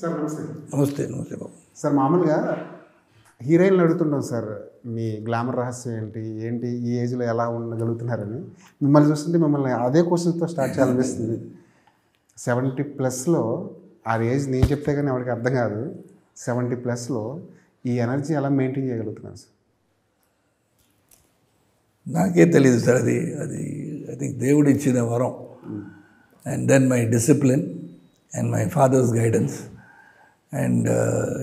Sir నమస్తే. నమస్తే నమస్తే బాబు. సార్ మామూలుగా హీరోయిన్లు అడుగుతుంటాం సార్, మీ గ్లామర్ రహస్యం ఏంటి ఏంటి ఈ ఏజ్లో ఎలా ఉండగలుగుతున్నారని. మిమ్మల్ని చూస్తుంటే మిమ్మల్ని అదే క్వశ్చన్తో స్టార్ట్ చేయాలనిపిస్తుంది. 70+లో ఆ ఏజ్ నేను చెప్తే కానీ ఎవరికి అర్థం కాదు. 70+లో ఈ ఎనర్జీ ఎలా మెయింటైన్ చేయగలుగుతున్నారు సార్? నాకే తెలియదు సార్. అది అది ఐ థింక్ దేవుడు ఇచ్చిన వరం. And then my discipline and my father's guidance and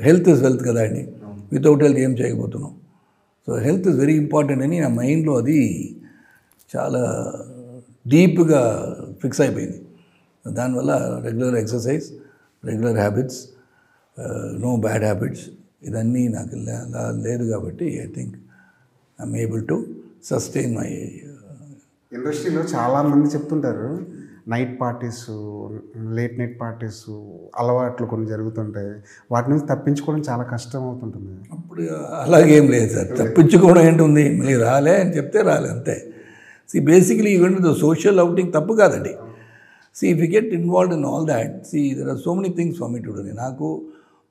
health is wealth కదా అండి. వితౌట్ హెల్త్ ఏం చేయకపోతున్నాం. So health is very important అని నా మైండ్లో అది చాలా డీప్గా ఫిక్స్ అయిపోయింది. దానివల్ల regular exercise, regular habits, no bad habits, ఇదన్నీ నాకు లేదు కాబట్టి I think I'm able to sustain my. ఇండస్ట్రీలో చాలామంది చెప్తుంటారు night parties, late night parties అలవాట్లు కొన్ని జరుగుతుంటాయి, వాటి నుంచి తప్పించుకోవడం చాలా కష్టం అవుతుంటుంది. అప్పుడు అలాగేం లేదు సార్. తప్పించుకోవడం ఏంటుంది, మళ్ళీ రాలే అని చెప్తే రాలే అంతే. బేసికలీ ఈవెంట్ సోషల్ అవుటింగ్ తప్పు కాదండి. If you get involved in all that, there are so many things for me to do. నాకు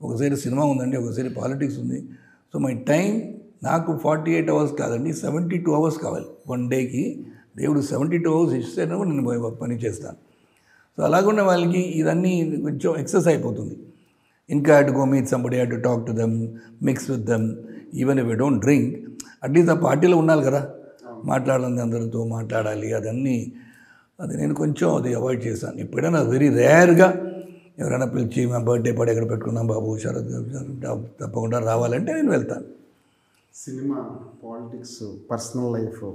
ఒకసారి సినిమా ఉందండి, ఒకసారి పాలిటిక్స్ ఉంది. సో మై టైం నాకు 48 అవర్స్ కాదండి, 72 అవర్స్ కావాలి వన్ డేకి. దేవుడు 72 అవర్స్ ఇస్తేనే నేను పని చేస్తాను. సో అలాగున్న వాళ్ళకి ఇదన్నీ కొంచెం ఎక్సెస్ అయిపోతుంది. ఇంకా had to go meet somebody, had to talk to them, mix with them. Even if you don't drink, at least ఆ పార్టీలో ఉండాలి కదా, మాట్లాడాలి, అందరితో మాట్లాడాలి. అది నేను కొంచెం అది అవాయిడ్ చేశాను. ఎప్పుడైనా వెరీ రేర్గా ఎవరైనా పిలిచి మా బర్త్డే పార్టీ ఎక్కడ పెట్టుకున్నాం బాబు, శరత్ తప్పకుండా రావాలంటే నేను వెళ్తాను. సినిమా, పాలిటిక్స్, పర్సనల్ లైఫ్,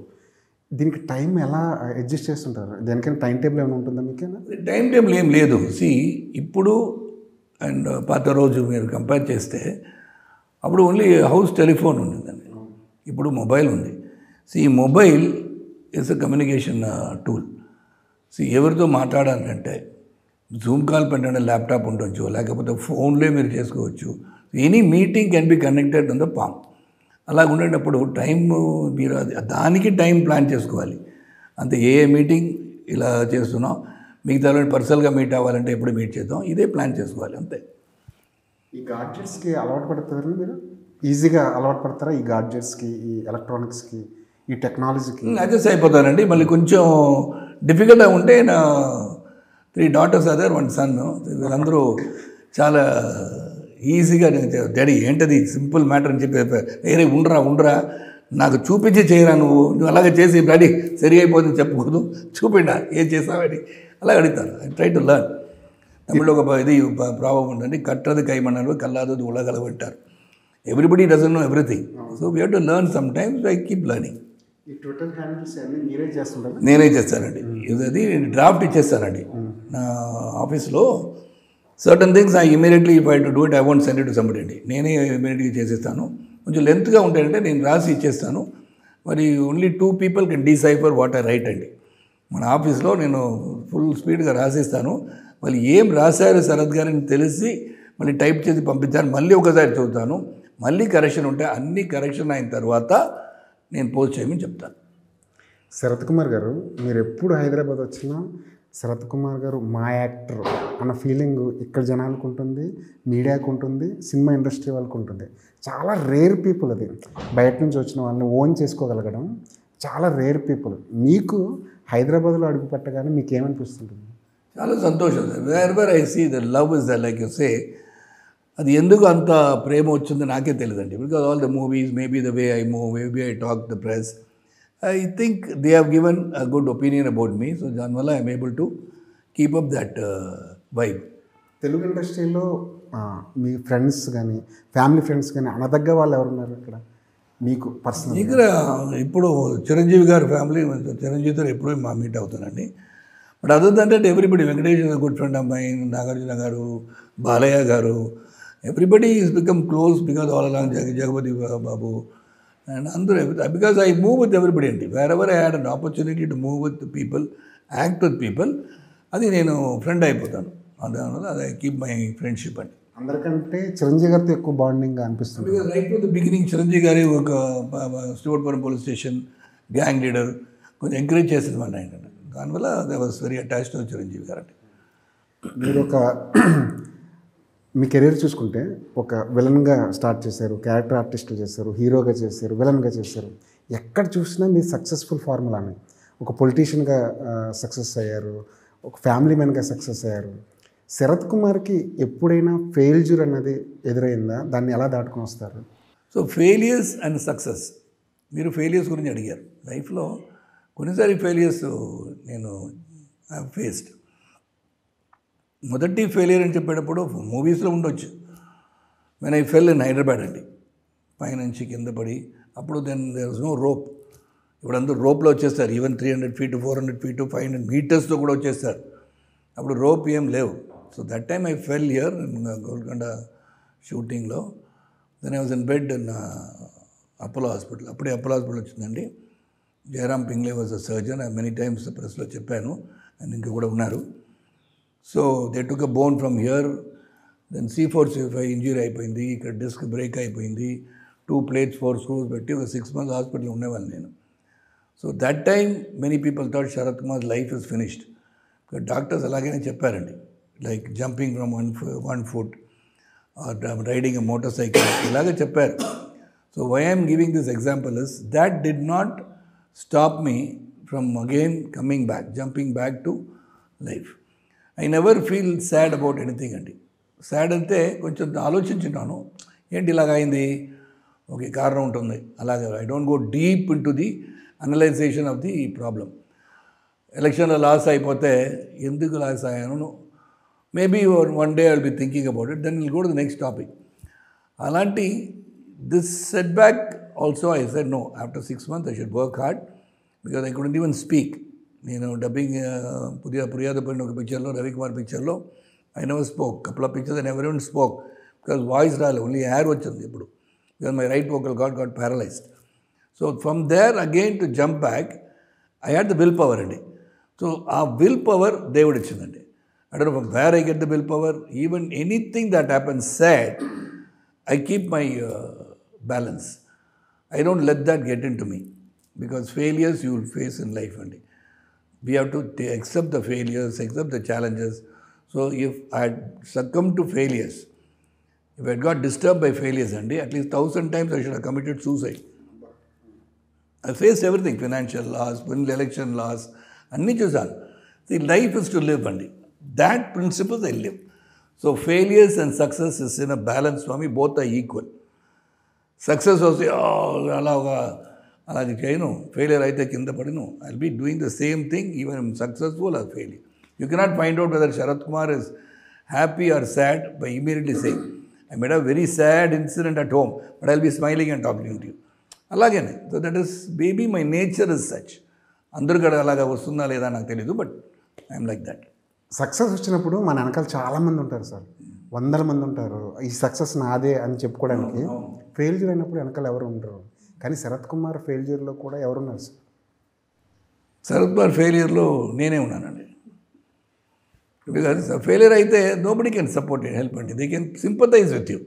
దీనికి టైం ఎలా అడ్జస్ట్ చేస్తుంటారు? దేనికైనా టైం టేబుల్ ఏమైనా ఉంటుందా మీకైనా? టైం టేబుల్ ఏం లేదు. ఇప్పుడు అండ్ పాత రోజు మీరు కంపేర్ చేస్తే అప్పుడు ఓన్లీ హౌస్ టెలిఫోన్ ఉండిందండి, ఇప్పుడు మొబైల్ ఉంది. Mobile is a communication tool. ఎవరితో మాట్లాడాలంటే జూమ్ కాల్ పెట్టండి, ల్యాప్టాప్ ఉండొచ్చు, లేకపోతే ఫోన్లే మీరు చేసుకోవచ్చు. Any meeting can be connected on the palm. అలాగ ఉండేటప్పుడు టైం మీరు దానికి టైం ప్లాన్ చేసుకోవాలి అంతే. ఏ మీటింగ్ ఇలా చేస్తున్నాం, మిగతా పర్సనల్గా మీట్ అవ్వాలంటే ఎప్పుడు మీట్ చేద్దాం, ఇదే ప్లాన్ చేసుకోవాలి అంతే. ఈ గాడ్జెట్స్కి అలవాటు పడతారు మీరు? ఈజీగా అలవాటు పడతారా ఈ గాడ్జెట్స్కి, ఈ ఎలక్ట్రానిక్స్కి, ఈ టెక్నాలజీకి? అడ్జస్ట్ అయిపోతానండి. మళ్ళీ కొంచెం డిఫికల్ట్గా ఉంటే నా 3 daughters అదర్ 1 son, వీళ్ళందరూ చాలా ఈజీగా డాడీ ఏంటది సింపుల్ మ్యాటర్ అని చెప్పి, వేరే ఉండరా నాకు చూపించి చేయరా, నువ్వు అలాగే చేసి డాడీ సరి అయిపోతుంది చెప్పకూడదు, చూపిండా ఏం చేసావని అలా అడుగుతాను. I try to learn. తమిళ్లో ఒక ఇది ప్రాబ్లం ఉందండి, కట్టదు కైమన్నారు కల్లాదది ఉలగలవంటారు. Everybody doesn't know everything. So we have to learn sometimes. I keep learning. ఈ ట్విట్టర్ హ్యాండిల్స్ అన్నీ మీరే చేస్తుంటారు? నేనే చేస్తానండి. ఇది డ్రాఫ్ట్ ఇచ్చేస్తానండి నా ఆఫీస్లో. Certain things I immediately if I to do it I want send it to somebody అండి. నేనే ఇమీడియట్గా చేసేస్తాను. కొంచెం లెంత్గా ఉంటాయంటే నేను రాసి ఇచ్చేస్తాను. మరి only 2 people can decipher what I write అండి. మన ఆఫీస్లో నేను ఫుల్ స్పీడ్గా రాసిస్తాను. మళ్ళీ ఏం రాశారు శరత్ గారిని తెలిసి మళ్ళీ టైప్ చేసి పంపించాను. మళ్ళీ ఒకసారి చదువుతాను. మళ్ళీ కరెక్షన్ ఉంటే అన్ని కరెక్షన్ అయిన తర్వాత నేను పోస్ట్ చేయమని చెప్తాను. శరత్ కుమార్ గారు, మీరు ఎప్పుడు హైదరాబాద్ వచ్చినా శరత్ కుమార్ గారు మా యాక్టర్ అన్న ఫీలింగ్ ఇక్కడ జనాలకు ఉంటుంది, మీడియాకు ఉంటుంది, సినిమా ఇండస్ట్రీ వాళ్ళకు ఉంటుంది. చాలా రేర్ పీపుల్ అది. బయట నుంచి వచ్చిన వాళ్ళని ఓన్ చేసుకోగలగడం చాలా రేర్ పీపుల్. మీకు హైదరాబాద్లో అడుగు పెట్టగానే మీకు ఏమనిపిస్తుంటుంది? చాలా సంతోషం sir. Where I see the love is the like you say. అది ఎందుకు అంత ప్రేమ వచ్చిందో నాకే తెలియదండి. Because all the movies, maybe the way I move, maybe I talk the press, I think they have given a good opinion about me. So దానివల్ల I'm able to keep up that vibe. Telugu ఇండస్ట్రీలో మీ friends కానీ, family friends కానీ అనదగ్గ వాళ్ళు ఎవరున్నారు ఇక్కడ మీకు పర్సనల్? ఇక్కడ ఇప్పుడు చిరంజీవి గారి ఫ్యామిలీ, చిరంజీవితో ఎప్పుడూ మా మీట్ అవుతానండి. But other than that everybody, Venkatesh good friend అమ్మాయి, నాగార్జున గారు, బాలయ్య గారు, everybody is become close because all along Jagapati Babu and అందరూ, because I move with everybody అండి. wherever I had an opportunity to move with the people, act with people, అది నేను friend అయిపోతాను. అందువల్ల అది ఐ కీప్ మై ఫ్రెండ్షిప్ అండి. అందరికంటే చిరంజీవి గారితో ఎక్కువ బాండింగ్గా అనిపిస్తుంది. Because right from the beginning Chiranjeevi గారి ఒక Stuartpuram police station gang leader కొంచెం ఎంకరేజ్ చేసేది మన ఆయన. దానివల్ల they was very attached to Chiranjeevi గారు. అంటే మీరు ఒక మీ కెరీర్ చూసుకుంటే ఒక విలన్గా స్టార్ట్ చేశారు, క్యారెక్టర్ ఆర్టిస్టులు చేశారు, హీరోగా చేశారు, విలన్గా చేశారు. ఎక్కడ చూసినా మీ సక్సెస్ఫుల్ ఫార్ములానే. ఒక పొలిటీషియన్గా సక్సెస్ అయ్యారు, ఒక ఫ్యామిలీ మ్యాన్గా సక్సెస్ అయ్యారు. శరత్ కుమార్కి ఎప్పుడైనా ఫెయిల్యూర్ అన్నది ఎదురైందా? దాన్ని ఎలా దాటుకొని వస్తారు? సో ఫెయిలియర్స్ అండ్ సక్సెస్, మీరు ఫెయిలియర్స్ గురించి అడిగారు. లైఫ్లో కొన్నిసారి ఫెయిలియర్స్ నేను ఫేస్డ్. మొదటి ఫెయిలియర్ అని చెప్పేటప్పుడు మూవీస్లో ఉండొచ్చు. When I fell in Hyderabad అండి, పైనుంచి కింద పడి. అప్పుడు then there was no rope. ఇప్పుడు అందరూ రోప్లో వచ్చేస్తారు. ఈవెన్ 300 feet, 400 feet, 500 meters కూడా వచ్చేస్తారు. అప్పుడు రోప్ ఏం లేవు. So that time I fell here Golconda షూటింగ్లో. Then I was in bed in Apollo hospital. అప్పుడే అపోలో హాస్పిటల్ వచ్చిందండి. Jayaram Pingle was a surgeon. Many times ప్రెస్లో చెప్పాను, అండ్ ఇంకా కూడా ఉన్నారు. So they took a bone from here. Then C4, C5 injury అయిపోయింది. ఇక్కడ డిస్క్ బ్రేక్ అయిపోయింది. 2 plates 4 screws పెట్టి ఒక 6 months హాస్పిటల్లో ఉండేవాళ్ళు నేను. So that time many people thought Sarath Kumar life is finished. Doctors అలాగనే చెప్పారండి, like jumping from one foot or riding a motorcycle, ఇలాగే చెప్పారు. So why I'm giving this example is that did not stop me from again coming back, jumping back to life. I never feel sad about anything అండి. Sad అంటే కొంచెం ఆలోచించున్నాను, ఏంటి ఇలాగైంది, okay కారణం ఉంటుంది, అలాగే I don't go deep into the analysation of the problem. ఎలక్షన్లో లాస్ అయిపోతే ఎందుకు లాస్ అయ్యాను, maybe one day I will be thinking about it, then will go to the next topic. అలాంటి this setback also I said no, after 6 months I should work hard, because I couldn't even speak. నేను dubbing పుర్యాదపడిన ఒక పిక్చర్లో, రవికుమార్ పిక్చర్లో I never spoke. Couple of pictures I never even spoke, because voice రాలేదు, only air వచ్చింది ఇప్పుడు, because my right vocal got paralysed. So from there again to jump back I had the will power అండి. So ఆ will power దేవుడు ఇచ్చిందండి. I don't know from where I get the willpower. Even anything that happens sad, I keep my balance. I don't let that get into me, because failures you will face in life only. We have to accept the failures, accept the challenges. So if I had succumbed to failures, if I had got disturbed by failures, at least 1,000 times I should have committed suicide. I faced everything, financial loss, election loss, anni chusanu. See, life is to live andi. That principle I live. So failures and success is in a balance for me, both are equal. Success was అలాగే చేయను, failure అయితే కింద పడను. I'll be doing the same thing even if I'm successful or failure. You cannot find out whether Sharath Kumar is happy or sad by immediately saying, I made a very sad incident at home, but I'll be smiling and talking to you. అలాగేనే. So that is, maybe my nature is such. అందరూ కూడా అలాగా వస్తుందా లేదా నాకు తెలీదు, but I'm like that. Success వచ్చినప్పుడు మన వెనకాల చాలామంది ఉంటారు సార్, 100 మంది ఉంటారు, ఈ సక్సెస్ నాదే అని చెప్పుకోవడానికి. ఫెయిల్యూర్ అయినప్పుడు వెనకాల ఎవరు ఉండరు. కానీ శరత్ కుమార్ ఫెయిల్యూర్లో కూడా ఎవరున్నారు సార్? శరత్ కుమార్ ఫెయిల్యూర్లో నేనే ఉన్నానండి. బికాజ్ ఫెయిలియర్ అయితే nobody can support and help అండి. They can sympathize with you.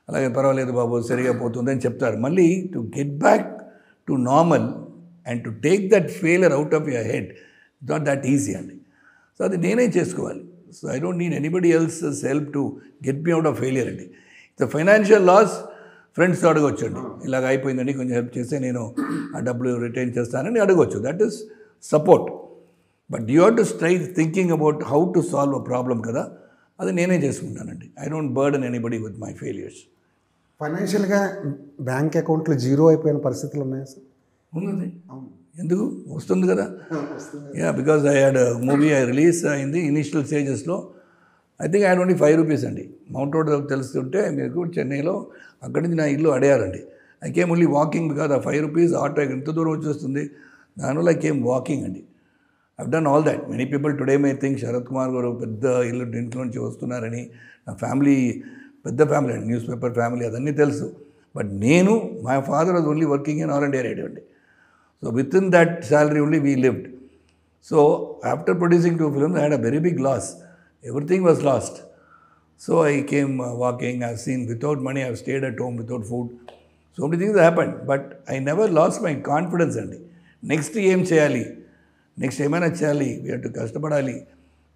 అలాగే పర్వాలేదు బాబు, సరిగా పోతుంది అని చెప్తారు. మళ్ళీ to get back to normal and to take that failure out of your head, it's not that easy అండి. సో అది నేనే చేసుకోవాలి. So I don't need anybody else's help to get me out of failure అండి. The financial loss ఫ్రెండ్స్తో అడగొచ్చండి, ఇలాగ అయిపోయిందండి కొంచెం హెల్ప్ చేస్తే నేను ఆ డబ్బులు రిటైన్ చేస్తానని అడగొచ్చు. That is support. But you have to try thinking about how to solve a problem కదా, అది నేనే చేసుకుంటానండి. I don't burden anybody with my failures. ఫైనాన్షియల్గా బ్యాంక్ అకౌంట్లో జీరో అయిపోయిన పరిస్థితులు ఉన్నాయా సార్? ఉన్నది. ఎందుకు వస్తుంది కదా. Yeah, because I had movie I release అయింది ఇనిషియల్ స్టేజెస్లో. I think I had only 5 rupees అండి. మౌంట్ రోడ్ తెలుస్తుంటే మీకు చెన్నైలో, అక్కడి నుంచి నా ఇల్లు అడిగారండి. I came only walking, because ఆ 5 rupees ఆటో ఎంత దూరం వచ్చేస్తుంది, దానివల్ల ఐ కేమ్ వాకింగ్ అండి. I've done all that. Many people today may think Sarath Kumar garu పెద్ద ఇల్లు ఇంట్లో నుంచి వస్తున్నారని. నా ఫ్యామిలీ పెద్ద ఫ్యామిలీ అండి, న్యూస్ పేపర్ ఫ్యామిలీ, అదన్నీ తెలుసు. బట్ నేను, my father was only working in all India radio అండి. So within that salary only we lived. So after producing 2 films, I had a very big loss. Everything was lost. So I came walking. I've seen without money, I've stayed at home without food. So many things happened. But I never lost my confidence. And next ఏం చేయాలి, next ఏమైనా చేయాలి, we have to కష్టపడాలి,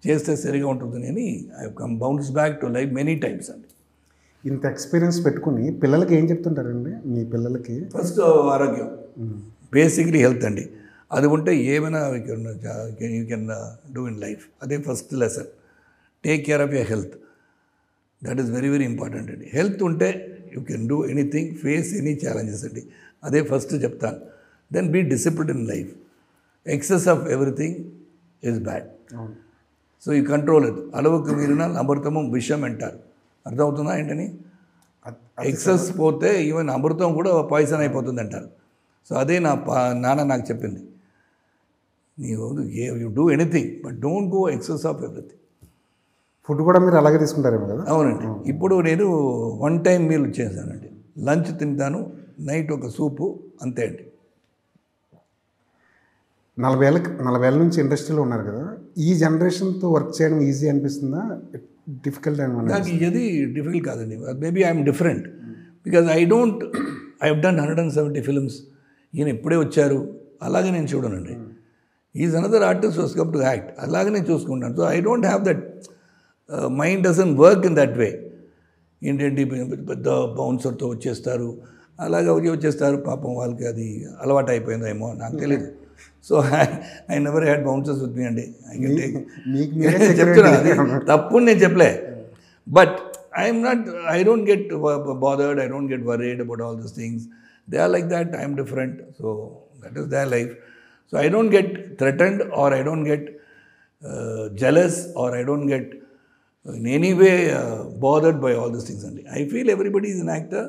చేస్తే సరిగా ఉంటుంది అని I come bounce back to life many times అండి. ఇంత ఎక్స్పీరియన్స్ పెట్టుకుని పిల్లలకి ఏం చెప్తుంటారండి మీ పిల్లలకి? ఫస్ట్ ఆరోగ్యం, బేసిక్లీ హెల్త్ అండి. అది ఉంటే ఏమైనా you can do in life. అదే first lesson. Take care of your health. That is very very important అండి. హెల్త్ ఉంటే you can do anything, face any challenges అండి. అదే ఫస్ట్ చెప్తాను. Then be discipline in life. Excess of everything is bad. So you control it. అలవకు మీరిన అమృతము విషం అంటారు. అర్థమవుతుందా ఏంటని? ఎక్సెస్ పోతే ఈవెన్ అమృతం కూడా పాయిజన్ అయిపోతుంది అంటారు. సో అదే నాన్న నాకు చెప్పింది. You do anything but don't go excess of everything. Food కూడా మీరు అలాగే తీసుకుంటారేమో కదా? అవునండి. ఇప్పుడు నేను 1 టైం మీల్ చేశానండి. లంచ్ తింటాను, నైట్ ఒక సూపు, అంతే అండి. 40 ఏళ్ళ నుంచి ఇండస్ట్రీలో ఉన్నారు కదా, ఈ జనరేషన్తో వర్క్ చేయడం ఈజీ అనిపిస్తుందా, డిఫికల్ట్ అని? నాకు ఇది డిఫికల్ట్ కాదండి. Maybe I'm different because I have done 170 films. ఈయన ఎప్పుడే వచ్చారు అలాగే నేను చూడనండి. Is another artist was come to act, అలాగే నేను చూసుకుంటాను. So I don't have that mind doesn't work in that way. ఏంటంటే పెద్ద బౌన్సర్తో వచ్చేస్తారు, అలాగే వచ్చేస్తారు. పాపం వాళ్ళకి అది అలవాటు అయిపోయిందేమో నాకు తెలియదు. So I never had bouncers with me అండి. చెప్తున్నా, తప్పు నేను చెప్పలే. But I don't get bothered, I don't get worried about all these things. They are like that, I'm different. So that is their life. So I don't get threatened or I don't get jealous or I don't get in any way bothered by all these things. I feel everybody is an actor.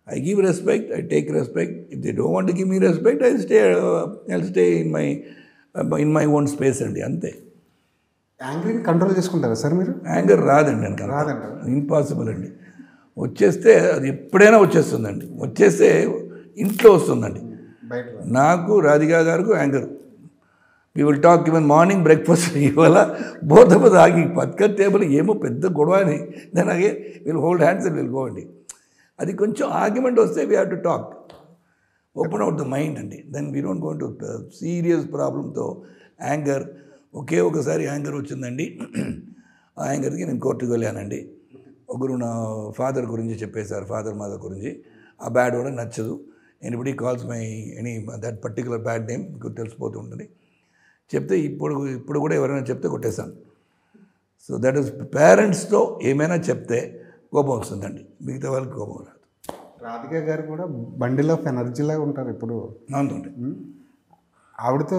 I give respect, I take respect. If they don't want to give me respect, I'll stay in my own space అండి, అంతే. యాంగర్ని control చేసుకుంటారా sir మీరు? Anger రాదండి, నాకు impossible అండి. వచ్చేస్తే అది ఎప్పుడైనా వచ్చేస్తుందండి. వచ్చేస్తే ఇంట్లో వస్తుందండి. నాకు రాధికా గారికి anger. We will talk even morning breakfast ఇవాళ బోత్ ఆఫ్ us ఆగి పక్క టేబుల్ ఏమో పెద్ద గొడవ అని నేను again will hold hands and will go అండి. అది కొంచెం ఆర్గ్యుమెంట్ వస్తే we have to talk, open out the mind అండి. Then we don't go to serious ప్రాబ్లంతో యాంగర్. ఒకసారి యాంగర్ వచ్చిందండి. ఆ యాంగర్కి నేను కోర్టుకు వెళ్ళానండి. ఒకరు నా ఫాదర్ గురించి చెప్పేశారు, ఫాదర్ మదర్ గురించి. ఆ బ్యాడ్ కూడా నచ్చదు. Anybody calls my any that particular bad name మీకు తెలిసిపోతూ ఉంటుంది. చెప్తే ఇప్పుడు కూడా ఎవరైనా చెప్తే కొట్టేశాను. సో దట్ ఈస్ పేరెంట్స్తో ఏమైనా చెప్తే కోపం వస్తుందండి, మిగతా వాళ్ళకి కోపం రాదు. రాధిక గారు కూడా బండిల్ ఆఫ్ ఎనర్జీలాగా ఉంటారు ఇప్పుడు. అవునండి. ఆవిడతో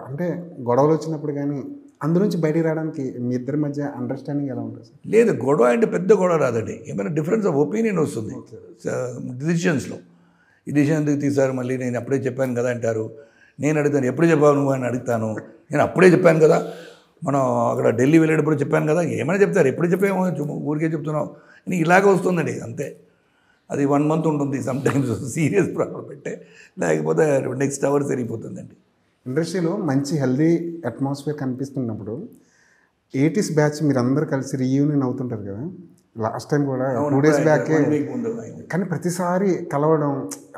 అంటే గొడవలు వచ్చినప్పుడు కానీ అందులోంచి బయటికి రావడానికి మీ ఇద్దరి మధ్య అండర్స్టాండింగ్ ఎలా ఉంటుంది సార్? లేదు, గొడవ అంటే పెద్ద గొడవ రాదండి. ఏమైనా డిఫరెన్స్ ఆఫ్ ఒపీనియన్ వస్తుంది డిసిషన్స్లో. ఈ డిసిషన్ ఎందుకు తీశారు, మళ్ళీ నేను అప్పుడే చెప్పాను కదా అంటారు. నేను అడుగుతాను, ఎప్పుడు చెప్పావు నువ్వు అని అడుగుతాను. నేను అప్పుడే చెప్పాను కదా, మనం అక్కడ ఢిల్లీ వెళ్ళేటప్పుడు చెప్పాను కదా, ఏమైనా చెప్తారు, ఎప్పుడు చెప్పామో ఊరికే చెప్తున్నావు అని ఇలాగ వస్తుందండి, అంతే. అది 1 month ఉంటుంది సమ్టైమ్స్ సీరియస్ ప్రాబ్లం పెట్టే, లేకపోతే నెక్స్ట్ అవర్ సరిపోతుందండి. ఇండస్ట్రీలో మంచి హెల్దీ అట్మాస్ఫియర్ కనిపిస్తున్నప్పుడు 80s బ్యాచ్ మీరు అందరూ కలిసి రీయూనియన్ అవుతుంటారు కదా. లాస్ట్ టైం కూడా 2 days బ్యాక్. కానీ ప్రతిసారి కలవడం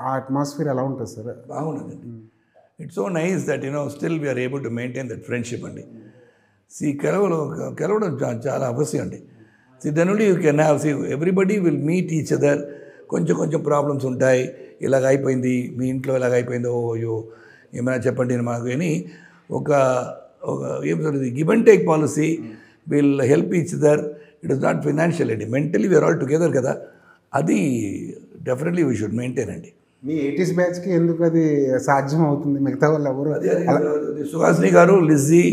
ఆ అట్మాస్ఫియర్ ఎలా ఉంటుంది సార్? బాగుంటుందండి. It's so nice that still we're able to maintain that friendship అండి. కలవడం చాలా అవశ్యం అండి. Then only you can have everybody will meet each other. కొంచెం ప్రాబ్లమ్స్ ఉంటాయి, ఇలాగ అయిపోయింది మీ ఇంట్లో, ఇలాగ అయిపోయింది, అయ్యో ఏమైనా చెప్పండి మాకు అని ఒక ఏం sir give and take policy. Will help each other. It is not financial అండి, మెంటలీ వీఆర్ ఆల్ టుగెదర్ కదా. అది డెఫినెట్లీ వీ షుడ్ మెయింటైన్ అండి. మీ 80s బ్యాచ్కి ఎందుకు అది సాధ్యం అవుతుంది, మిగతా వాళ్ళు ఎవరు? సుహాసిని గారు, లిజ్జీ,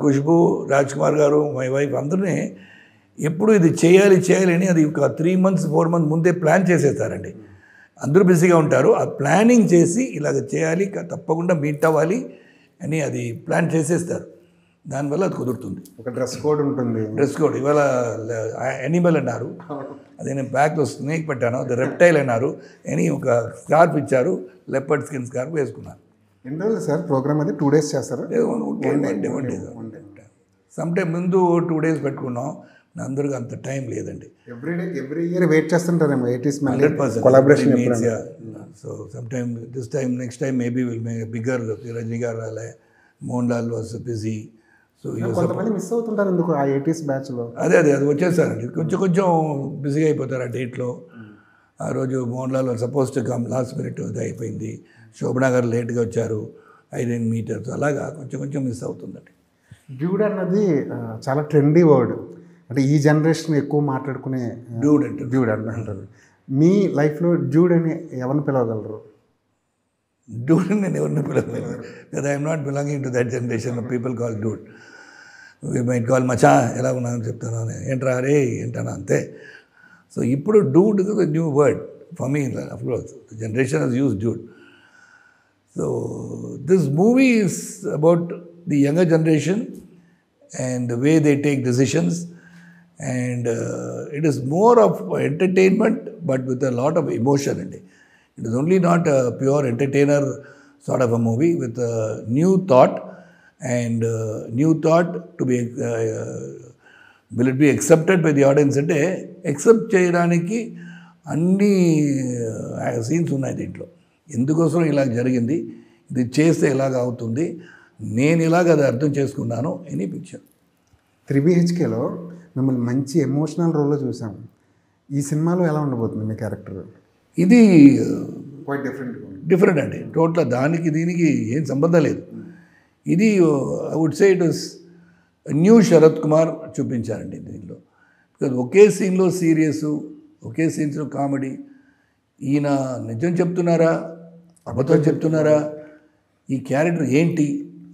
ఖుష్బూ, రాజ్ కుమార్ గారు, మై వైఫ్ అందరినీ ఎప్పుడు ఇది చేయాలి అని అది ఒక 3 months 4 months ముందే ప్లాన్ చేసేస్తారండి. అందరూ బిజీగా ఉంటారు, ఆ ప్లానింగ్ చేసి ఇలాగ చేయాలి, తప్పకుండా మీట్ అవ్వాలి అని అది ప్లాన్ చేసేస్తారు. దానివల్ల అది కుదురుతుంది. ఒక డ్రెస్ కోడ్ ఉంటుంది. డ్రెస్ కోడ్ ఇవాళ యానిమల్ అన్నారు, అదే నేను బ్యాగ్లో స్నేక్ పెట్టాను, అది రెప్టైల్ అన్నారు అని ఒక స్కార్ఫ్ ఇచ్చారు, లెపర్డ్ స్కిన్ స్కార్ఫ్ వేసుకున్నాను. ఎన్ని రోజులు సార్ ప్రోగ్రామ్ అది? 2 days చేస్తారు? One day. సమ్ టైమ్ ముందు 2 days పెట్టుకున్నాం, అందరికీ అంత టైం లేదండి. ఎవ్రీ ఇయర్ వెయిట్ చేస్తుంటారేమో 80s మళ్ళీ collaboration. So some time next time maybe will make bigger. Rajini garu రాలే, Mohan Lal was busy. So కొంతమంది మిస్ అవుతుంటారు ఎందుకు ఆ 80s బ్యాచ్లో. అదే అది వచ్చేసారండి. కొంచెం బిజీగా అయిపోతారు ఆ డేట్లో. ఆ రోజు Mohan Lal suppose to come, last minute ఇది అయిపోయింది. శోభనా గారు లేట్గా వచ్చారు, ఐ డెంట్ మీట్. అలాగా కొంచెం మిస్ అవుతుందండి. డ్యూడ్ అన్నది చాలా ట్రెండీ వర్డ్, అంటే ఈ జనరేషన్ ఎక్కువ మాట్లాడుకునే డ్యూడ్ అంటే డ్యూడ్ అంటారు. మీ లైఫ్లో డ్యూడ్ అని ఎవరిని పిలవగలరు? డ్యూడ్ నేను ఎవరిని పిలవలేదు, because I'm not belonging to that generation of people call dude. We might call మచా, ఎలా ఉన్నాను చెప్తాను, ఏంట్రా రే ఏంటన్నా అంతే. సో ఇప్పుడు dude is new word for me. Of course the generation has uses dude. So this movie is about the younger generation and the way they take decisions, and it is more of entertainment but with a lot of emotion in it. It is only not a pure entertainer sort of a movie with a new thought, and new thought to be will it be accepted by the audience అంటే accept చేయడానికి అన్ని scenes ఉన్నాయి దీంట్లో. ఎందుకోసం ఇలా జరిగింది, ఇది చేస్తే ఎలాగ అవుతుంది, నేను ఇలాగ అది అర్థం చేసుకున్నాను ఎనీ పిక్చర్. 3BHKలో మిమ్మల్ని మంచి ఎమోషనల్ రోల్లో చూసాం. ఈ సినిమాలో ఎలా ఉండబోతుంది మీ క్యారెక్టర్? ఇది క్వైట్ డిఫరెంట్ అండి, టోటల్ దానికి దీనికి ఏం సంబంధం లేదు. ఇది I would say it was new Sarath Kumar చూపించారండి దీనిలో. బికాజ్ ఒకే సీన్లో సీరియస్, ఒకే సీన్స్లో కామెడీ. ఈయన నిజం చెప్తున్నారా అబద్ధం చెప్తున్నారా, ఈ క్యారెక్టర్ ఏంటి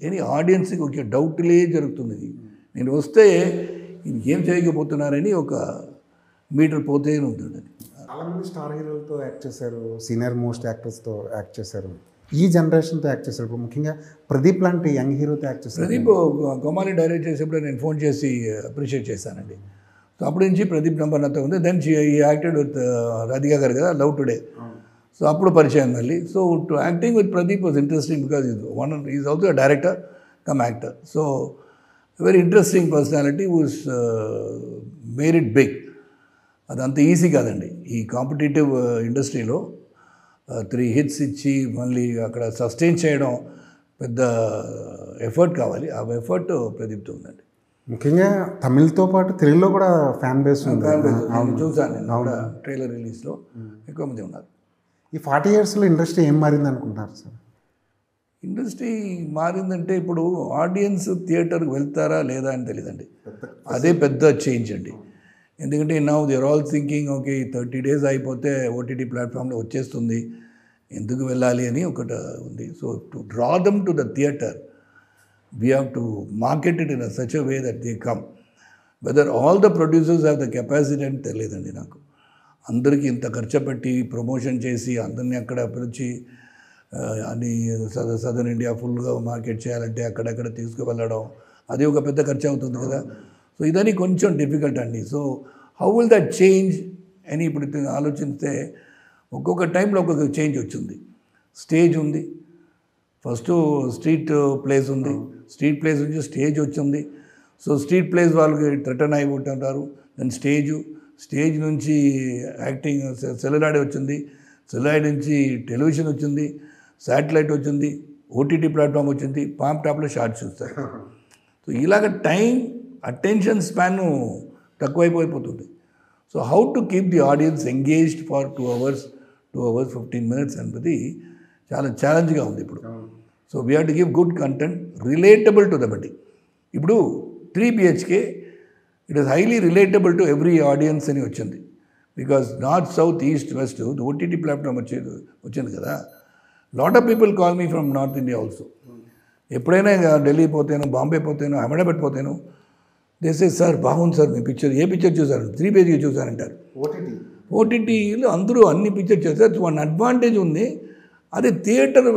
అని ఆడియన్స్కి ఒక డౌట్లే జరుగుతుంది. నేను వస్తే ఏం చేయకపోతున్నారని ఒక మీటర్ పోతే ఉంటుంది. చాలామంది స్టార్ హీరోలతో యాక్ట్ చేశారు, సీనియర్ మోస్ట్ యాక్టర్స్తో యాక్ట్ చేశారు, ఈ జనరేషన్తో యాక్ట్ చేశారు. ఇప్పుడు ముఖ్యంగా ప్రదీప్ లాంటి యంగ్ హీరోతో యాక్ట్ చేశారు. ప్రదీప్ కొమాలి డైరెక్ట్ చేసేప్పుడు నేను ఫోన్ చేసి అప్రిషియేట్ చేశానండి. సో అప్పటి నుంచి ప్రదీప్ నెంబర్ నాతో ఉంది. దెన్ ఈ యాక్టెడ్ విత్ రాధికా గారు కదా, లవ్ టుడే. సో అప్పుడు పరిచయం మళ్ళీ. So to acting with Pradeep was interesting because is also a director cum actor. So very interesting personality was made it big. అది అంత ఈజీ కాదండి ఈ కాంపిటేటివ్ ఇండస్ట్రీలో. 3 hits ఇచ్చి మళ్ళీ అక్కడ సస్టైన్ చేయడం పెద్ద ఎఫర్ట్ కావాలి. ఆ ఎఫర్ట్ ప్రదీప్తో ఉందండి. ముఖ్యంగా తమిళ్తో పాటు తెలుగులో కూడా ఫ్యాన్ బేస్ ఉంది. చూసాను నేను కూడా ట్రైలర్ రిలీజ్లో ఎక్కువ మంది ఉన్నారు. ఈ 40 yearsలో ఇండస్ట్రీ ఏం మారింది అనుకుంటున్నారు సార్? ఇండస్ట్రీ మారిందంటే ఇప్పుడు ఆడియన్స్ థియేటర్కి వెళ్తారా లేదా అని తెలియదండి. అదే పెద్ద చేంజ్ అండి. ఎందుకంటే now they are all thinking okay 30 days అయిపోతే ఓటీటీ ప్లాట్ఫామ్లో వచ్చేస్తుంది, ఎందుకు వెళ్ళాలి అని ఒకటి ఉంది. So to draw them to the theatre we have to market it in such a way that they come. Whether all the producers have the capacity అని తెలియదండి నాకు. అందరికీ ఇంత ఖర్చు పెట్టి ప్రమోషన్ చేసి అందరినీ అక్కడ పిలిచి అని సదర్న్ ఇండియా ఫుల్గా మార్కెట్ చేయాలంటే అక్కడక్కడ తీసుకువెళ్ళడం అది ఒక పెద్ద ఖర్చు అవుతుంది కదా. సో ఇదని కొంచెం డిఫికల్ట్ అండి. So how will that change అని ఇప్పుడు ఆలోచిస్తే ఒక్కొక్క టైంలో ఒక్కొక్క చేంజ్ వచ్చింది. స్టేజ్ ఉంది, ఫస్ట్ స్ట్రీట్ ప్లేస్ ఉంది, స్ట్రీట్ ప్లేస్ నుంచి స్టేజ్ వచ్చింది. సో స్ట్రీట్ ప్లేస్ వాళ్ళకి థ్రెటన్ అయిపోతుంటారు. దాని స్టేజ్ నుంచి యాక్టింగ్ సెల్యులాయిడ్ వచ్చింది, సెల్యులాయిడ్ నుంచి టెలివిజన్ వచ్చింది, శాటిలైట్ వచ్చింది, ఓటీటీ ప్లాట్ఫామ్ వచ్చింది, పామ్ టాప్లో షార్ట్ చూస్తారు. సో ఇలాగ టైం అటెన్షన్ స్పాన్ తక్కువైపోతుంది. So how to keep the audience engaged for 2 hours 15 minutes అనేది చాలా ఛాలెంజ్గా ఉంది ఇప్పుడు. So we have to give good content relatable to the బడ్డీ. ఇప్పుడు 3BHK it is highly relatable to every audience అని వచ్చింది. Because north south east west OTT platform వచ్చింది కదా. Lot of people call me from north India also. ఎప్పుడైనా ఢిల్లీ పోతాను, బాంబే పోతాను, అహ్మదాబాద్ పోతాను, దేసే సార్ బాగుంది సార్ మీ పిక్చర్, ఏ పిక్చర్ చూసారు? 3BHK చూసారంటారు. ఓటీటీలో అందరూ అన్ని పిక్చర్ చేస్తారు. వన్ అడ్వాంటేజ్ ఉంది, అది థియేటర్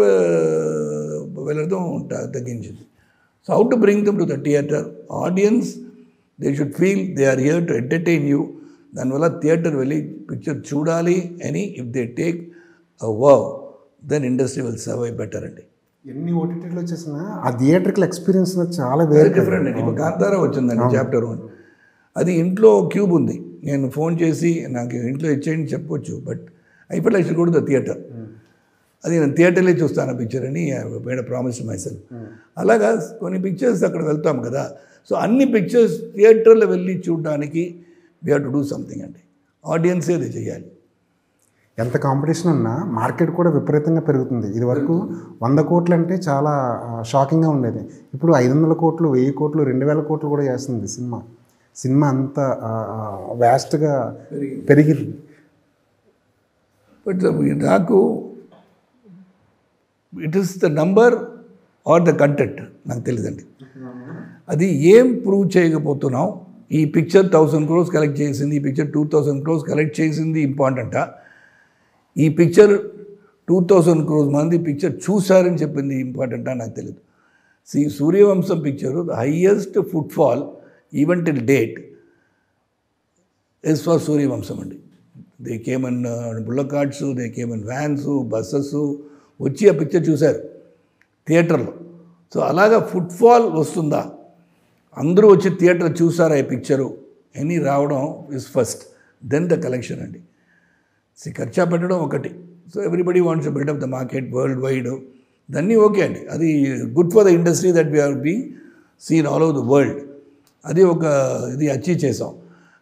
వెళ్ళడం తగ్గించింది. So how to bring them to the theatre audience, they should feel they are here to entertain you. దానివల్ల థియేటర్ వెళ్ళి పిక్చర్ చూడాలి అని if they take a verve then industry will survive better అండి. ఎన్ని ఓటీటీలో వచ్చేసినా ఆ థియేటర్కల్ ఎక్స్పీరియన్స్ చాలా వెరీ డిఫరెంట్ అండి. ఇప్పుడు కాంతారా వచ్చిందండి చాప్టర్ 1, అది ఇంట్లో క్యూబ్ ఉంది. నేను ఫోన్ చేసి నాకు ఇంట్లో ఇచ్చేయండి చెప్పొచ్చు, బట్ అయిపోయి కూడా ద థియేటర్. అది నేను థియేటర్లే చూస్తాను ఆ పిక్చర్ అని మేడ్ ప్రామిస్ మైసెల్ఫ్. అలాగా కొన్ని పిక్చర్స్ అక్కడ వెళ్తాం కదా. సో అన్ని పిక్చర్స్ థియేటర్లో వెళ్ళి చూడడానికి we have to do something అండి. ఆడియన్సే అది చేయాలి. ఎంత కాంపిటీషన్ ఉన్నా మార్కెట్ కూడా విపరీతంగా పెరుగుతుంది. ఇది వరకు 100 కోట్లు అంటే చాలా షాకింగ్గా ఉండేది. ఇప్పుడు 500 కోట్లు, 1000 కోట్లు, 2000 కోట్లు కూడా చేస్తుంది సినిమా అంత వ్యాస్ట్గా పెరిగింది. బట్ నాకు it is the number or the content నాకు తెలియదండి. అది ఏం ప్రూవ్ చేయకపోతున్నాం. ఈ పిక్చర్ 1000 crores కలెక్ట్ చేసింది, ఈ పిక్చర్ 2000 crores కలెక్ట్ చేసింది ఇంపార్టెంటా, ఈ పిక్చర్ 2000 crores మంది పిక్చర్ చూశారని చెప్పింది ఇంపార్టెంటా నాకు తెలియదు. Suryavamsam picture the highest footfall even till date is for Suryavamsam అండి. They came in bullock carts, they came in vans, buses వచ్చి ఆ పిక్చర్ చూశారు థియేటర్లో. సో అలాగా ఫుట్ఫాల్ వస్తుందా, అందరూ వచ్చి థియేటర్ చూసారా ఈ పిక్చరు అని రావడం is first, then the collection అండి. ఖర్చా పెట్టడం ఒకటి. So everybody wants to build up the market worldwide, దన్నీ ఓకే అండి. అది good for the industry that we are being seen all over the world. అది ఒక ఇది అచీవ్ చేసాం.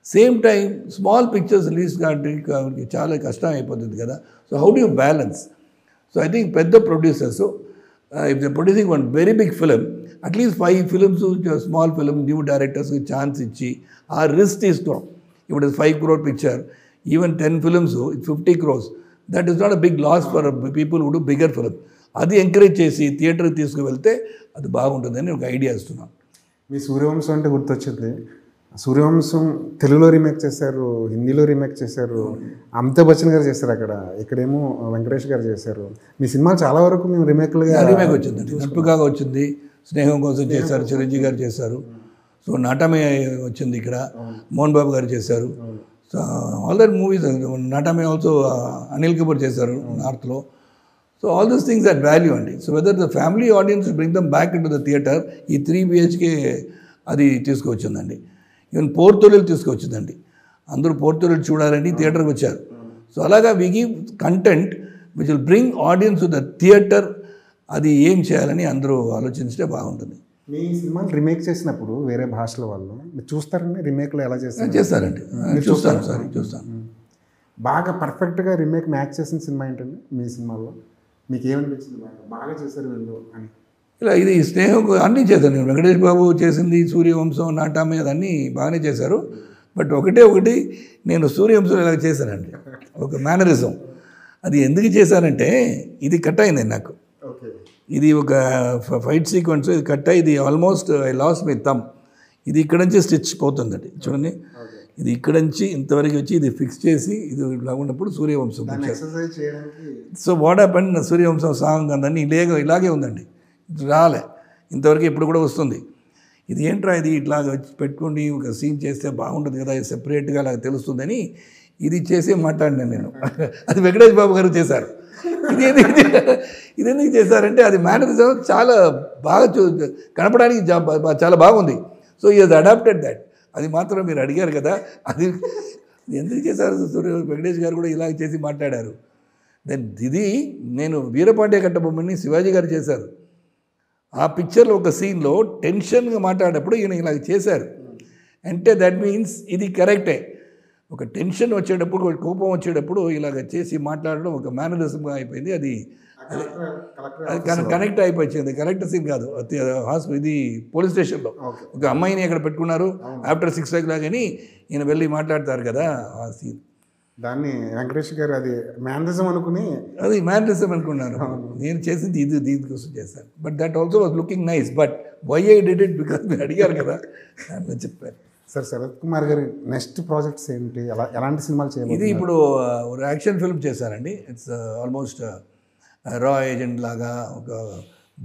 Same time small pictures release కాబట్టి చాలా కష్టం అయిపోతుంది కదా. So how do you balance? So I think పెద్ద producers if they producing one very big film, at least 5 films small film new డైరెక్టర్స్కి ఛాన్స్ ఇచ్చి ఆ రిస్క్ తీసుకోవడం. ఇప్పుడు 5 crore picture, even 10 films 50 crores, that is not a big loss for people who do bigger film. అది encourage చేసి థియేటర్కి తీసుకువెళ్తే అది బాగుంటుందని ఒక ఐడియా ఇస్తున్నాను. మీ సూర్యవంశం అంటే గుర్తొచ్చింది. సూర్యవంశం తెలుగులో రీమేక్ చేశారు, హిందీలో రీమేక్ చేశారు, అమితాబ్ బచ్చన్ గారు చేశారు అక్కడ, ఇక్కడేమో వెంకటేష్ గారు చేశారు. మీ సినిమాలు చాలా వరకు మేము రీమేక్ వచ్చిందండి. నటుగా వచ్చింది, స్నేహం కోసం చేశారు, చిరంజీవి గారు చేశారు. సో నాటమే వచ్చింది ఇక్కడ, మోహన్ బాబు గారు చేశారు. సో ఆల్ దట్ మూవీస్, నాటమే ఆల్సో అనిల్ కపూర్ చేశారు నార్త్లో. So all these things at value అండి. So whether the family audience bring them back in to the theatre, ఈ 3 BHK అది తీసుకువచ్చిందండి. ఈవెన్ పోర్తొలిలు తీసుకొచ్చిందండి. అందరూ పోర్తొలిలు చూడాలని థియేటర్కి వచ్చారు. సో అలాగా we give content which will bring audience to the theatre. అది ఏం చేయాలని అందరూ ఆలోచించితే బాగుంటుంది. మీ సినిమాలు రీమేక్ చేసినప్పుడు వేరే భాషల వాళ్ళు మీరు చూస్తారండి? రీమేక్లో ఎలా చేస్తారు? చేస్తారండి, చూస్తాను సార్, చూస్తాను. బాగా పర్ఫెక్ట్గా రీమేక్ మ్యాచ్ చేసిన సినిమా ఏంటండి మీ సినిమాల్లో? మీకు ఏమనిపించింది బాగా చేశారు వీళ్ళు అని? ఇలా ఇది స్నేహం అన్నీ చేశాను. వెంకటేష్ బాబు చేసింది, సూర్యవంశం, నాటామే అదన్నీ బాగానే చేశారు. బట్ ఒకటి నేను సూర్యవంశం ఇలా చేశానండి, ఒక మేనరిజం. అది ఎందుకు చేశానంటే ఇది కట్ అయింది నాకు. ఇది ఒక ఫైట్ సీక్వెన్స్, ఇది కట్ అయ్యి, ఇది almost I lost my thumb. ఇది ఇక్కడ నుంచి స్టిచ్ పోతుందండి చూడండి. ఇది ఇక్కడ నుంచి ఇంతవరకు వచ్చి ఇది ఫిక్స్ చేసి ఇది ఇలా ఉన్నప్పుడు Suryavamsam. So what happened, Suryavamsam song అందని ఇలాగే ఉందండి, రాలే ఇంతవరకు. ఇప్పుడు కూడా వస్తుంది. ఇది ఏంట్రా ఇది ఇట్లా వచ్చి పెట్టుకోండి, ఒక సీన్ చేస్తే బాగుంటుంది కదా, ఇది సెపరేట్గా అలా తెలుస్తుందని ఇది చేసి మాట్లాడినాను నేను. అది వెంకటేష్ బాబు గారు చేశారు. ఇది ఎందుకు చేశారంటే అది మేనరిజం చాలా బాగా కనపడానికి చాలా బాగుంది. సో ఈ అడాప్టెడ్ దట్. అది మాత్రం మీరు అడిగారు కదా, అది ఎందుకు చేశారు వెంకటేష్ గారు కూడా ఇలా చేసి మాట్లాడారు. దెన్ ఇది నేను వీరపాండ్య కట్టబొమ్మని శివాజీ గారు చేశారు. ఆ పిక్చర్లో ఒక సీన్లో టెన్షన్గా మాట్లాడేటప్పుడు ఈయన ఇలా చేశారు అంటే దట్ మీన్స్ ఇది కరెక్టే. ఒక టెన్షన్ వచ్చేటప్పుడు, ఒక కోపం వచ్చేటప్పుడు ఇలాగ చేసి మాట్లాడడం ఒక మేనరిజంగా అయిపోయింది. అది కనెక్ట్ అయిపోయింది. కరెక్ట్ సీన్ కాదు, ఇది పోలీస్ స్టేషన్లో ఒక అమ్మాయిని అక్కడ పెట్టుకున్నారు ఆఫ్టర్ 6 o'clock అని ఈయన వెళ్ళి మాట్లాడతారు కదా ఆ సీన్. దాన్ని వెంకటేష్ గారు అది మేనరిజం అనుకున్నారు. నేను చేసింది ఇది దీనికోసం చేశాను. But that also was looking nice. But why I did it because మీరు అడిగారు కదా అని చెప్పారు. సార్ శరత్ కుమార్ గారి నెక్స్ట్ ప్రాజెక్ట్స్ ఏంటి, ఎలాంటి సినిమాలు చేయాలి? ఇది ఇప్పుడు ఒక యాక్షన్ ఫిల్మ్ చేశారండి. ఇట్స్ ఆల్మోస్ట్ రా ఏజెంట్ లాగా, ఒక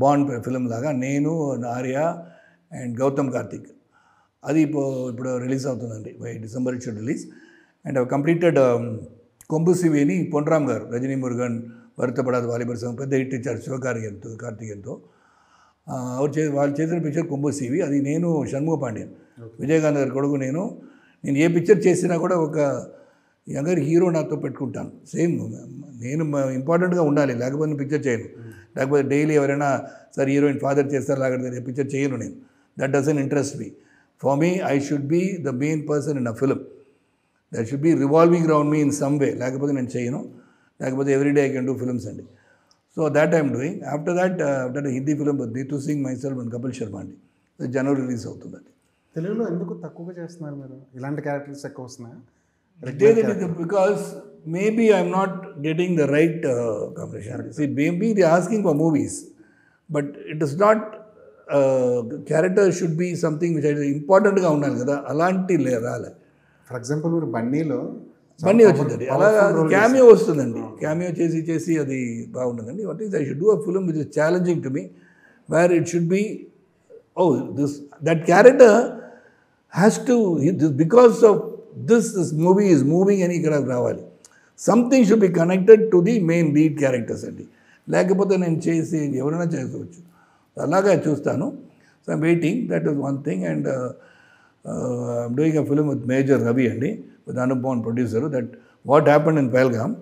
బాండ్ ఫిల్మ్ లాగా. నేను, ఆర్య అండ్ గౌతమ్ కార్తిక్. అది ఇప్పుడు రిలీజ్ అవుతుందండి. By December it should release. And completed Kombuseevi అని పొన్రామ్ గారు, రజనీ మురుగన్, వరుతపడాది వాలిబర్ సంఘం పెద్ద హిట్ ఇచ్చారు కార్తికేయన్తో. వాళ్ళు చేసిన పిక్చర్ కొంబుసివి. అది నేను షణ్ముఖ పాండ్యన్, విజయకాంత్ గారి కొడుకు. నేను ఏ పిక్చర్ చేసినా కూడా ఒక యంగర్ హీరో నాతో పెట్టుకుంటాను. సేమ్ నేను ఇంపార్టెంట్గా ఉండాలి, లేకపోతే నేను పిక్చర్ చేయను. లేకపోతే డైలీ ఎవరైనా సార్ హీరోయిన్ ఫాదర్ చేస్తారు లాగా పిక్చర్ చేయను నేను. That doesn't interest me. For me I should be the main person in a film. That should be revolving round me in some way. లేకపోతే నేను చేయను. లేకపోతే everyday I can do films అండి. So that I'm doing. After that Hindi film Neetu Singh myself and Kapil Sharma అండి. జనవరి release అవుతుంది అది. తెలుగులో ఎందుకు తక్కువగా చేస్తున్నారు మీరు? ఇలాంటి క్యారెక్టర్స్ ఎక్కువ వస్తున్నాయా? Because maybe I'm not getting the right combination. See, maybe they're asking for movies, but it is not. Character should be something which is important గా ఉండాలి కదా, అలాంటి రాలే. ఫర్ ఎగ్జాంపుల్ మీరు బన్నీలో వచ్చిందండి, అలా క్యామియో వస్తుందండి. క్యామియో చేసి అది బాగుంటుందండి. What is I should do a film which is challenging to me, where it should be that character has to because of this movie is moving అని ఇక్కడ రావాలి. Something should be connected to the main lead characters అండి. లేకపోతే నేను చేసి ఎవరైనా చేసుకోవచ్చు, అలాగా చూస్తాను. So I'm waiting. That is one thing. And I'm doing a film with Major Ravi అండి, with Anupam producer. That what happened in Pahalgam.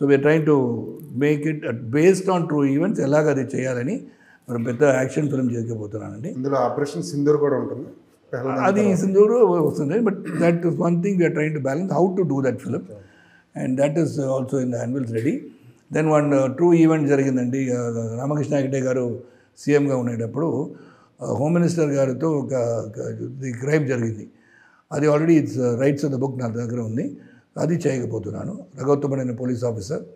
So we're trying to make it based on true events. ఎలాగ అది చేయాలని మరి పెద్ద యాక్షన్ ఫిలిం చేయకపోతున్నానండి. ఇందులో operation Sindoor కూడా ఉంటుంది. అది సింధూర్ వస్తుంది. But that is one thing we're trying to balance how to do that film. And that is also in the annuals ready. Then one true event జరిగిందండి. రామకృష్ణ హెగ్డే గారు సీఎంగా ఉండేటప్పుడు హోమ్ మినిస్టర్ గారితో ఒక క్రైమ్ జరిగింది. అది already it's rights of the book నా దగ్గర ఉంది. అది చేయకపోతున్నాను. రఘోత్తమన్ పోలీస్ ఆఫీసర్.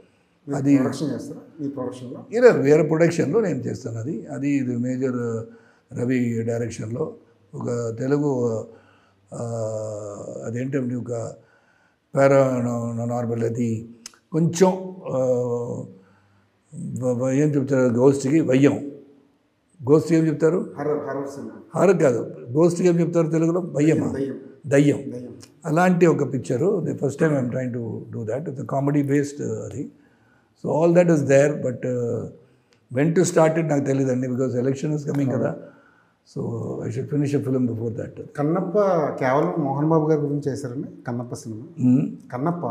అది వేరే ప్రొడక్షన్లో నేను చేస్తాను. అది ఇది మేజర్ రవి డైరెక్షన్లో ఒక తెలుగు అదేంటంటే ఒక పారానార్మల్, అది కొంచెం ఏం చెప్తారు గోస్ట్కి వయ్యం. గోస్ట్ ఏం చెప్తారు? హారర్ కాదు, గోస్ట్కి ఏం చెప్తారు తెలుగులో? వయ్యమా? దయ్యం. అలాంటి ఒక picture. The first time I'm trying to do that. It's comedy based అది. So all that is there. But when to start it నాకు తెలియదండి, బికాస్ ఎలక్షన్ ఇస్ కమింగ్ కదా. So I should finish a film before that. Kannappa కేవలం మోహన్ బాబు గారి గురించి చేశారండి Kannappa cinema? Kannappa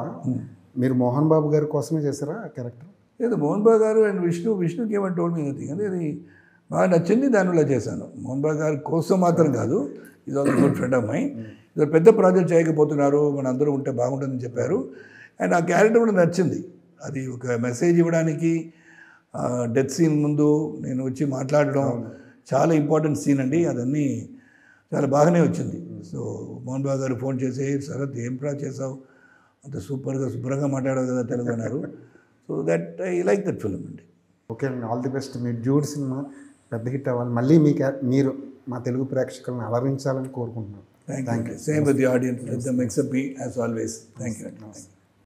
మీరు మోహన్ బాబు గారి కోసమే చేశారా ఆ క్యారెక్టర్? లేదు, మోహన్ బాబు గారు అండ్ విష్ణుకి ఏమంటే టోల్డ్ మీ నథింగ్. అంటే అది బాగా నచ్చింది, దానివల్ల చేశాను. మోహన్ బాబు గారి కోసం మాత్రం కాదు. ఇది also good friend of mind. ఇది పెద్ద ప్రాజెక్ట్ చేయకపోతున్నారు, మన అందరూ ఉంటే బాగుంటుందని చెప్పారు. అండ్ ఆ క్యారెక్టర్ కూడా నచ్చింది. అది ఒక మెసేజ్ ఇవ్వడానికి డెత్ సీన్ ముందు నేను వచ్చి మాట్లాడడం చాలా ఇంపార్టెంట్ సీన్ అండి. అదన్నీ చాలా బాగానే వచ్చింది. సో మోహన్ బాబు గారు ఫోన్ చేసి, శరత్ ఏం చేసావు, అంత శుభ్రంగా మాట్లాడావు కదా తెలుగు అన్నారు. So that I like that film అండి. ఓకే అండి, all the best. Me dude cinema పెద్ద హిట్ అవ్వాలి, మళ్ళీ మీరు మా తెలుగు ప్రేక్షకులను అలరించాలని కోరుకుంటున్నాను. Thank you. Same with the audience. Let them accept me as always. Thank you.